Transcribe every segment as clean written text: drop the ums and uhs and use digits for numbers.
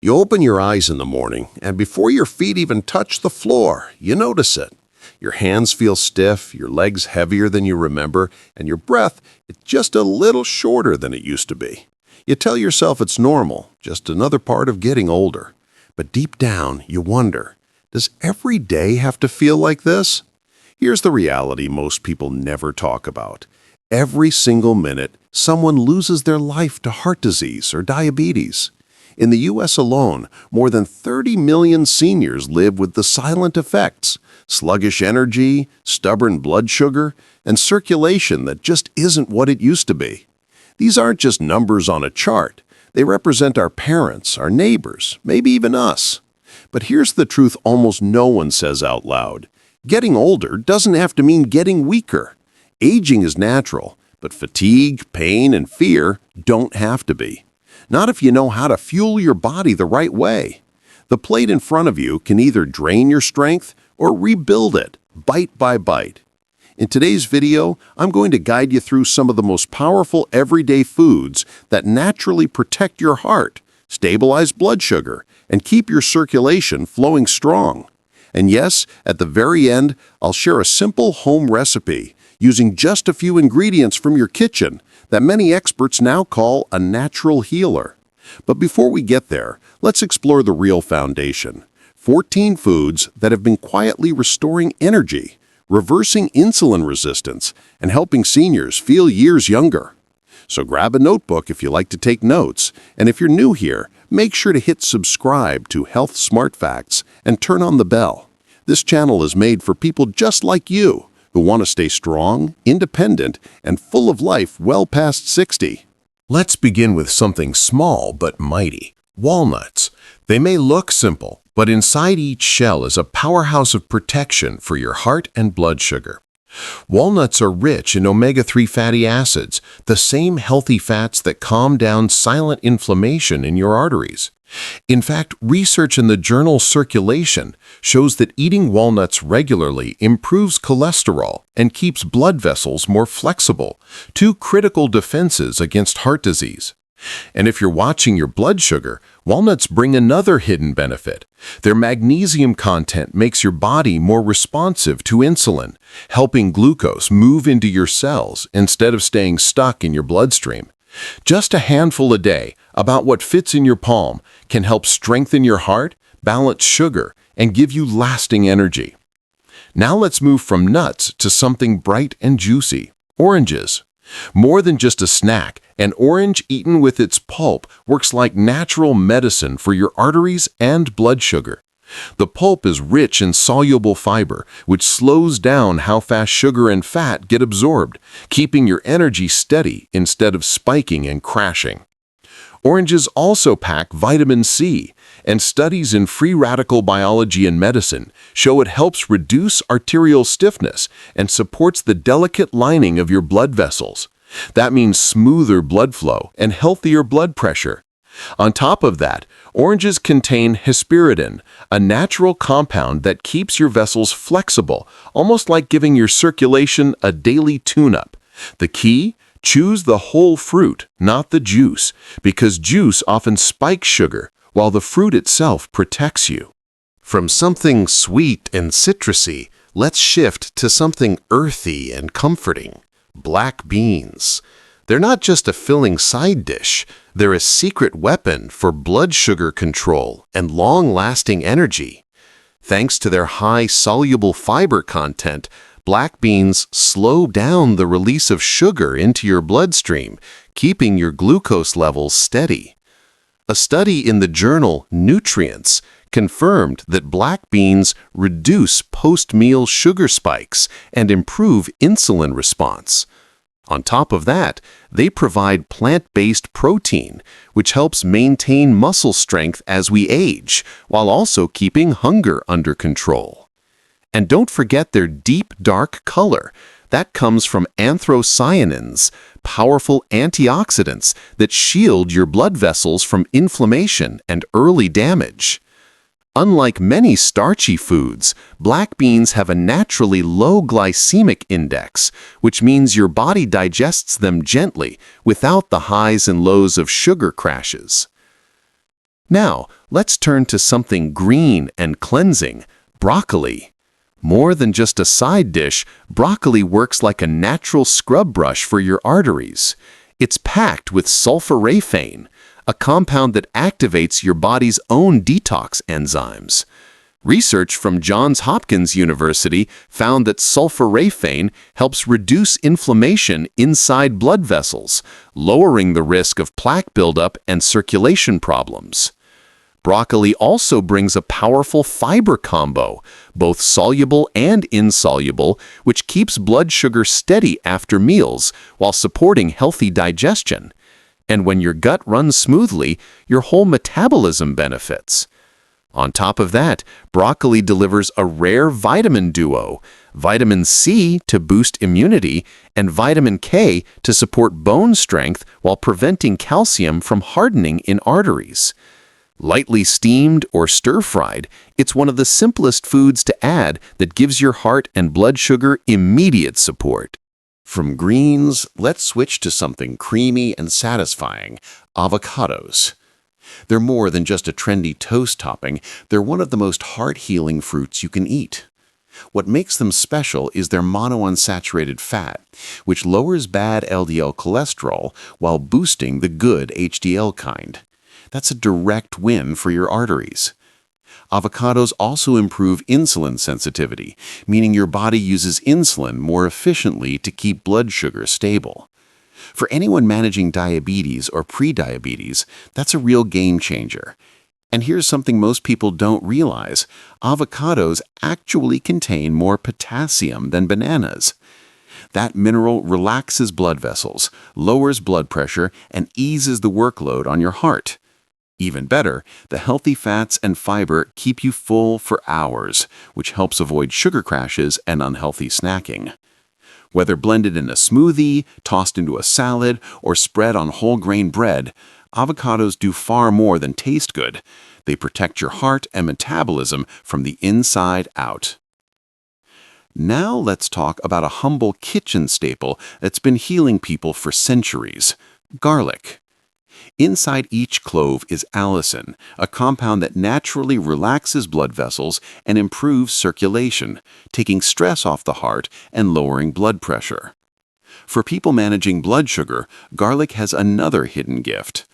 You open your eyes in the morning, and before your feet even touch the floor, you notice it. Your hands feel stiff, your legs heavier than you remember, and your breath is just a little shorter than it used to be. You tell yourself it's normal, just another part of getting older. But deep down, you wonder, does every day have to feel like this? Here's the reality most people never talk about. Every single minute, someone loses their life to heart disease or diabetes. In the U.S. alone, more than 30 million seniors live with the silent effects: sluggish energy, stubborn blood sugar, and circulation that just isn't what it used to be. These aren't just numbers on a chart. They represent our parents, our neighbors, maybe even us. But here's the truth almost no one says out loud. Getting older doesn't have to mean getting weaker. Aging is natural, but fatigue, pain, and fear don't have to be. Not if you know how to fuel your body the right way. The plate in front of you can either drain your strength or rebuild it, bite by bite. In today's video, I'm going to guide you through some of the most powerful everyday foods that naturally protect your heart, stabilize blood sugar, and keep your circulation flowing strong. And yes, at the very end, I'll share a simple home recipe using just a few ingredients from your kitchen that many experts now call a natural healer. But before we get there, let's explore the real foundation. 14 foods that have been quietly restoring energy, reversing insulin resistance, and helping seniors feel years younger. So grab a notebook if you like to take notes, and if you're new here, make sure to hit subscribe to Health Smart Facts and turn on the bell. This channel is made for people just like you, who want to stay strong, independent, and full of life well past 60. Let's begin with something small but mighty: walnuts. They may look simple, but inside each shell is a powerhouse of protection for your heart and blood sugar. Walnuts are rich in omega-3 fatty acids, the same healthy fats that calm down silent inflammation in your arteries. In fact, research in the journal Circulation shows that eating walnuts regularly improves cholesterol and keeps blood vessels more flexible, two critical defenses against heart disease. And if you're watching your blood sugar, walnuts bring another hidden benefit. Their magnesium content makes your body more responsive to insulin, helping glucose move into your cells instead of staying stuck in your bloodstream. Just a handful a day, about what fits in your palm, can help strengthen your heart, balance sugar, and give you lasting energy. Now let's move from nuts to something bright and juicy: oranges. More than just a snack, an orange eaten with its pulp works like natural medicine for your arteries and blood sugar. The pulp is rich in soluble fiber, which slows down how fast sugar and fat get absorbed, keeping your energy steady instead of spiking and crashing. Oranges also pack vitamin C, and studies in free radical biology and medicine show it helps reduce arterial stiffness and supports the delicate lining of your blood vessels. That means smoother blood flow and healthier blood pressure. On top of that, oranges contain hesperidin, a natural compound that keeps your vessels flexible, almost like giving your circulation a daily tune-up. The key? Choose the whole fruit, not the juice, because juice often spikes sugar, while the fruit itself protects you. From something sweet and citrusy, let's shift to something earthy and comforting: black beans. They're not just a filling side dish, they're a secret weapon for blood sugar control and long-lasting energy. Thanks to their high soluble fiber content, black beans slow down the release of sugar into your bloodstream, keeping your glucose levels steady. A study in the journal Nutrients confirmed that black beans reduce post-meal sugar spikes and improve insulin response. On top of that, they provide plant-based protein, which helps maintain muscle strength as we age, while also keeping hunger under control. And don't forget their deep, dark color. That comes from anthocyanins, powerful antioxidants that shield your blood vessels from inflammation and early damage. Unlike many starchy foods, black beans have a naturally low glycemic index, which means your body digests them gently without the highs and lows of sugar crashes. Now, let's turn to something green and cleansing, broccoli. More than just a side dish, broccoli works like a natural scrub brush for your arteries. It's packed with sulforaphane, a compound that activates your body's own detox enzymes. Research from Johns Hopkins University found that sulforaphane helps reduce inflammation inside blood vessels, lowering the risk of plaque buildup and circulation problems. Broccoli also brings a powerful fiber combo, both soluble and insoluble, which keeps blood sugar steady after meals while supporting healthy digestion. And when your gut runs smoothly, your whole metabolism benefits. On top of that, broccoli delivers a rare vitamin duo, vitamin C to boost immunity and vitamin K to support bone strength while preventing calcium from hardening in arteries. Lightly steamed or stir-fried, it's one of the simplest foods to add that gives your heart and blood sugar immediate support. From greens, let's switch to something creamy and satisfying, avocados. They're more than just a trendy toast topping, they're one of the most heart-healing fruits you can eat. What makes them special is their monounsaturated fat, which lowers bad LDL cholesterol while boosting the good HDL kind. That's a direct win for your arteries. Avocados also improve insulin sensitivity, meaning your body uses insulin more efficiently to keep blood sugar stable. For anyone managing diabetes or prediabetes, that's a real game changer. And here's something most people don't realize. Avocados actually contain more potassium than bananas. That mineral relaxes blood vessels, lowers blood pressure, and eases the workload on your heart. Even better, the healthy fats and fiber keep you full for hours, which helps avoid sugar crashes and unhealthy snacking. Whether blended in a smoothie, tossed into a salad, or spread on whole grain bread, avocados do far more than taste good. They protect your heart and metabolism from the inside out. Now let's talk about a humble kitchen staple that's been healing people for centuries: garlic. Inside each clove is allicin, a compound that naturally relaxes blood vessels and improves circulation, taking stress off the heart and lowering blood pressure. For people managing blood sugar, garlic has another hidden gift.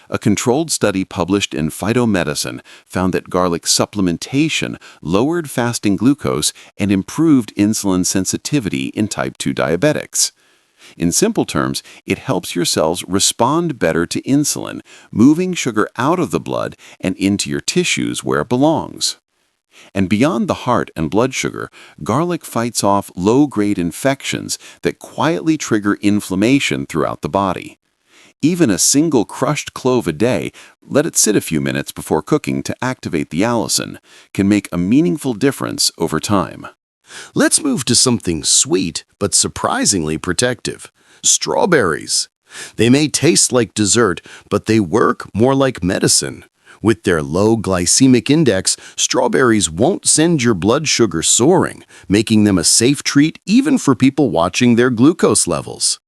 A controlled study published in Phytomedicine found that garlic supplementation lowered fasting glucose and improved insulin sensitivity in type 2 diabetics. In simple terms, it helps your cells respond better to insulin, moving sugar out of the blood and into your tissues where it belongs. And beyond the heart and blood sugar, garlic fights off low-grade infections that quietly trigger inflammation throughout the body. Even a single crushed clove a day, let it sit a few minutes before cooking to activate the allicin, can make a meaningful difference over time. Let's move to something sweet but surprisingly protective: strawberries. They may taste like dessert, but they work more like medicine. With their low glycemic index, strawberries won't send your blood sugar soaring, making them a safe treat even for people watching their glucose levels.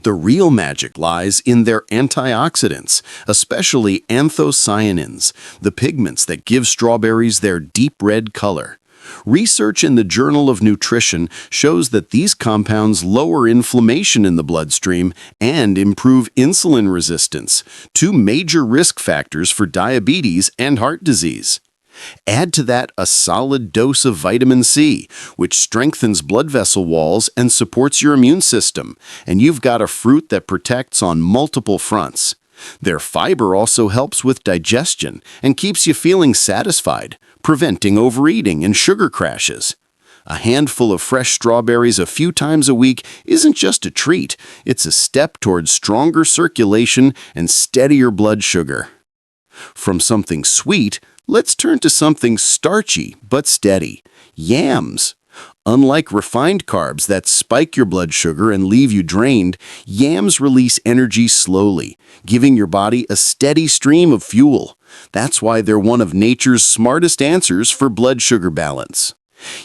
The real magic lies in their antioxidants, especially anthocyanins, the pigments that give strawberries their deep red color. Research in the Journal of Nutrition shows that these compounds lower inflammation in the bloodstream and improve insulin resistance, two major risk factors for diabetes and heart disease. Add to that a solid dose of vitamin C, which strengthens blood vessel walls and supports your immune system, and you've got a fruit that protects on multiple fronts. Their fiber also helps with digestion and keeps you feeling satisfied, preventing overeating and sugar crashes. A handful of fresh strawberries a few times a week isn't just a treat, it's a step towards stronger circulation and steadier blood sugar. From something sweet, let's turn to something starchy but steady: yams. Unlike refined carbs that spike your blood sugar and leave you drained, yams release energy slowly, giving your body a steady stream of fuel. That's why they're one of nature's smartest answers for blood sugar balance.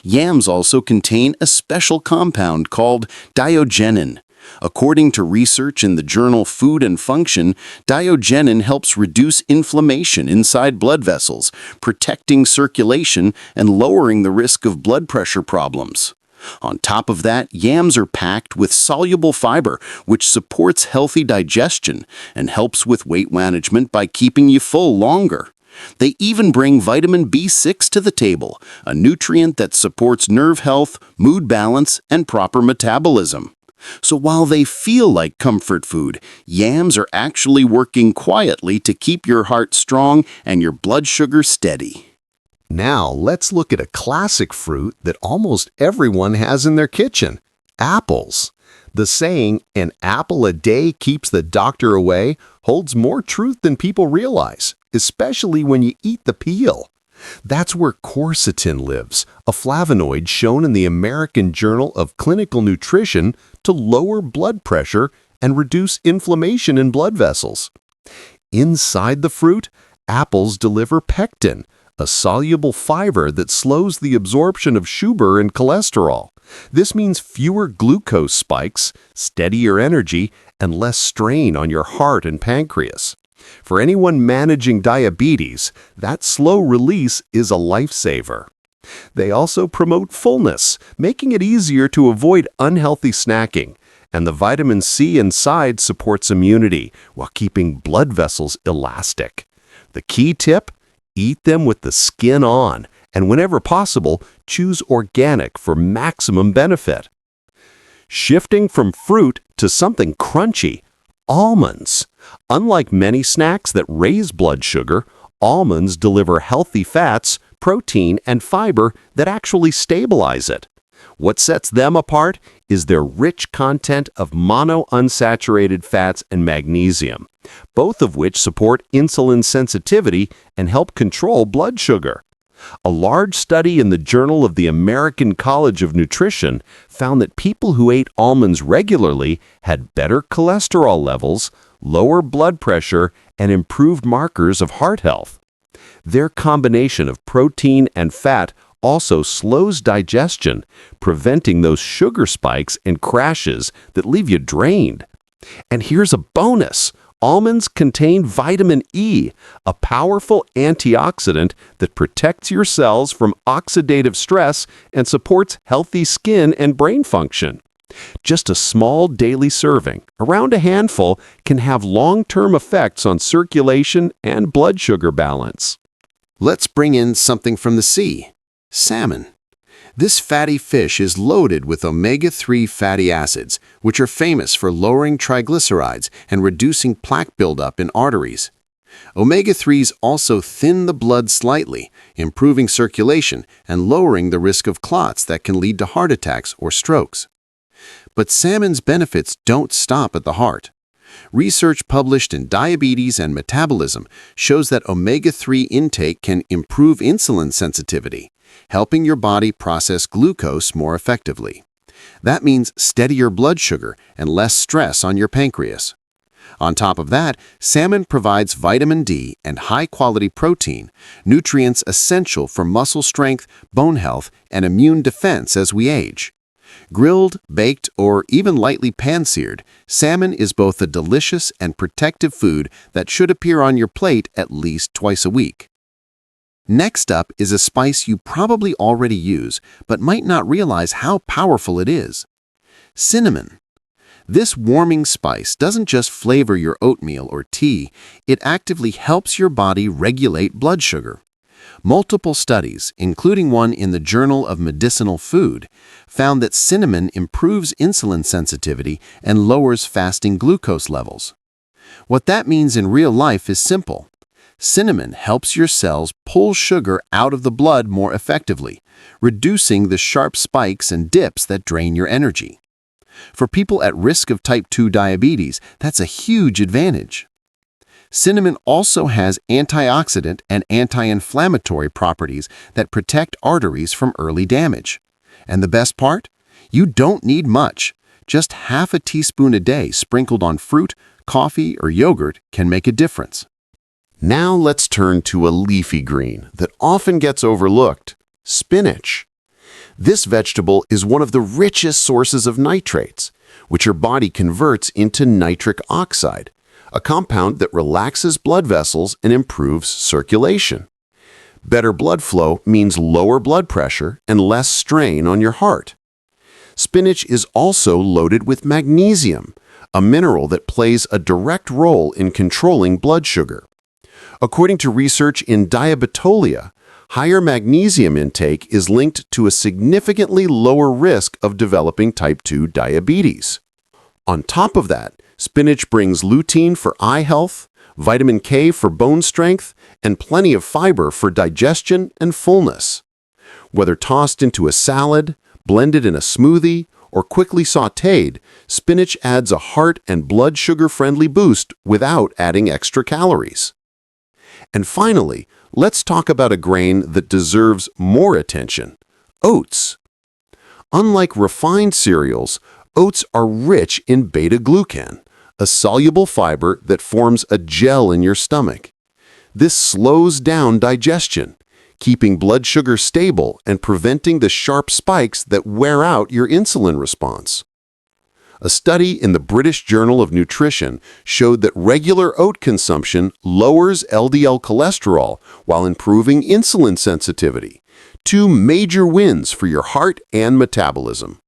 Yams also contain a special compound called diogenin. According to research in the journal Food and Function, diogenin helps reduce inflammation inside blood vessels, protecting circulation and lowering the risk of blood pressure problems. On top of that, yams are packed with soluble fiber, which supports healthy digestion and helps with weight management by keeping you full longer. They even bring vitamin B6 to the table, a nutrient that supports nerve health, mood balance, and proper metabolism. So while they feel like comfort food, yams are actually working quietly to keep your heart strong and your blood sugar steady. Now, let's look at a classic fruit that almost everyone has in their kitchen: apples. The saying, "an apple a day keeps the doctor away," holds more truth than people realize, especially when you eat the peel. That's where quercetin lives, a flavonoid shown in the American Journal of Clinical Nutrition to lower blood pressure and reduce inflammation in blood vessels. Inside the fruit, apples deliver pectin, a soluble fiber that slows the absorption of sugar and cholesterol. This means fewer glucose spikes, steadier energy, and less strain on your heart and pancreas. For anyone managing diabetes, that slow release is a lifesaver. They also promote fullness, making it easier to avoid unhealthy snacking. And the vitamin C inside supports immunity while keeping blood vessels elastic. The key tip: eat them with the skin on, and whenever possible, choose organic for maximum benefit. Shifting from fruit to something crunchy: almonds. Unlike many snacks that raise blood sugar, almonds deliver healthy fats, protein, and fiber that actually stabilize it. What sets them apart is their rich content of monounsaturated fats and magnesium, both of which support insulin sensitivity and help control blood sugar. A large study in the Journal of the American College of Nutrition found that people who ate almonds regularly had better cholesterol levels, lower blood pressure, and improved markers of heart health. Their combination of protein and fat also slows digestion, preventing those sugar spikes and crashes that leave you drained. And here's a bonus: almonds contain vitamin E, a powerful antioxidant that protects your cells from oxidative stress and supports healthy skin and brain function. Just a small daily serving, around a handful, can have long-term effects on circulation and blood sugar balance. Let's bring in something from the sea: salmon. This fatty fish is loaded with omega-3 fatty acids, which are famous for lowering triglycerides and reducing plaque buildup in arteries. Omega-3s also thin the blood slightly, improving circulation and lowering the risk of clots that can lead to heart attacks or strokes. But salmon's benefits don't stop at the heart. Research published in Diabetes and Metabolism shows that omega-3 intake can improve insulin sensitivity, helping your body process glucose more effectively. That means steadier blood sugar and less stress on your pancreas. On top of that, salmon provides vitamin D and high-quality protein, nutrients essential for muscle strength, bone health, and immune defense as we age. Grilled, baked, or even lightly pan-seared, salmon is both a delicious and protective food that should appear on your plate at least twice a week. Next up is a spice you probably already use, but might not realize how powerful it is: cinnamon. This warming spice doesn't just flavor your oatmeal or tea, it actively helps your body regulate blood sugar. Multiple studies, including one in the Journal of Medicinal Food, found that cinnamon improves insulin sensitivity and lowers fasting glucose levels. What that means in real life is simple. Cinnamon helps your cells pull sugar out of the blood more effectively, reducing the sharp spikes and dips that drain your energy. For people at risk of type 2 diabetes, that's a huge advantage. Cinnamon also has antioxidant and anti-inflammatory properties that protect arteries from early damage. And the best part? You don't need much. Just half a teaspoon a day sprinkled on fruit, coffee, or yogurt can make a difference. Now let's turn to a leafy green that often gets overlooked: spinach. This vegetable is one of the richest sources of nitrates, which your body converts into nitric oxide, a compound that relaxes blood vessels and improves circulation. Better blood flow means lower blood pressure and less strain on your heart. Spinach is also loaded with magnesium, a mineral that plays a direct role in controlling blood sugar. According to research in Diabetolia, higher magnesium intake is linked to a significantly lower risk of developing type 2 diabetes. On top of that, spinach brings lutein for eye health, vitamin K for bone strength, and plenty of fiber for digestion and fullness. Whether tossed into a salad, blended in a smoothie, or quickly sautéed, spinach adds a heart and blood sugar-friendly boost without adding extra calories. And finally, let's talk about a grain that deserves more attention: oats. Unlike refined cereals, oats are rich in beta-glucan, a soluble fiber that forms a gel in your stomach. This slows down digestion, keeping blood sugar stable and preventing the sharp spikes that wear out your insulin response. A study in the British Journal of Nutrition showed that regular oat consumption lowers LDL cholesterol while improving insulin sensitivity, two major wins for your heart and metabolism.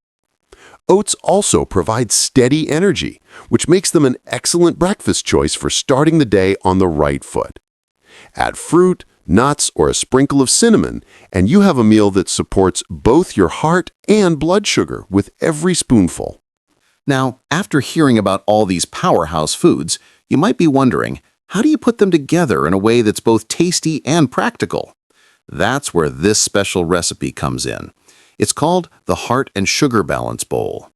Oats also provide steady energy, which makes them an excellent breakfast choice for starting the day on the right foot. Add fruit, nuts, or a sprinkle of cinnamon, and you have a meal that supports both your heart and blood sugar with every spoonful. Now, after hearing about all these powerhouse foods, you might be wondering, how do you put them together in a way that's both tasty and practical? That's where this special recipe comes in. It's called the Heart and Sugar Balance Bowl.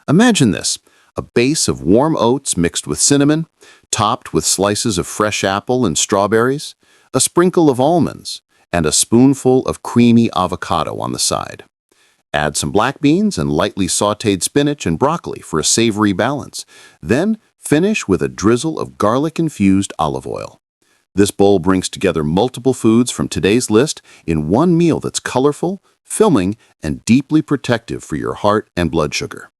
Imagine this: a base of warm oats mixed with cinnamon, topped with slices of fresh apple and strawberries, a sprinkle of almonds, and a spoonful of creamy avocado on the side. Add some black beans and lightly sautéed spinach and broccoli for a savory balance. Then finish with a drizzle of garlic-infused olive oil. This bowl brings together multiple foods from today's list in one meal that's colorful, filling, and deeply protective for your heart and blood sugar.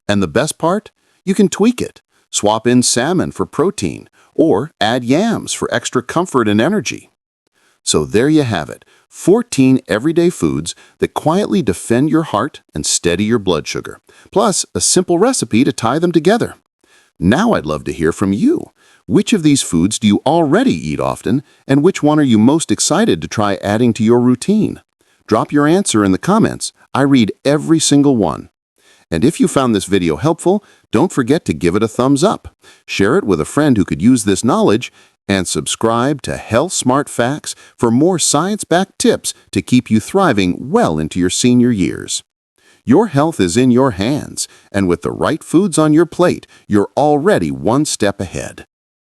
And the best part? You can tweak it. Swap in salmon for protein, or add yams for extra comfort and energy. So there you have it, 14 everyday foods that quietly defend your heart and steady your blood sugar, plus a simple recipe to tie them together. Now I'd love to hear from you. Which of these foods do you already eat often, and which one are you most excited to try adding to your routine? Drop your answer in the comments. I read every single one. And if you found this video helpful, don't forget to give it a thumbs up. Share it with a friend who could use this knowledge, and subscribe to Health Smart Facts for more science-backed tips to keep you thriving well into your senior years. Your health is in your hands, and with the right foods on your plate, you're already one step ahead.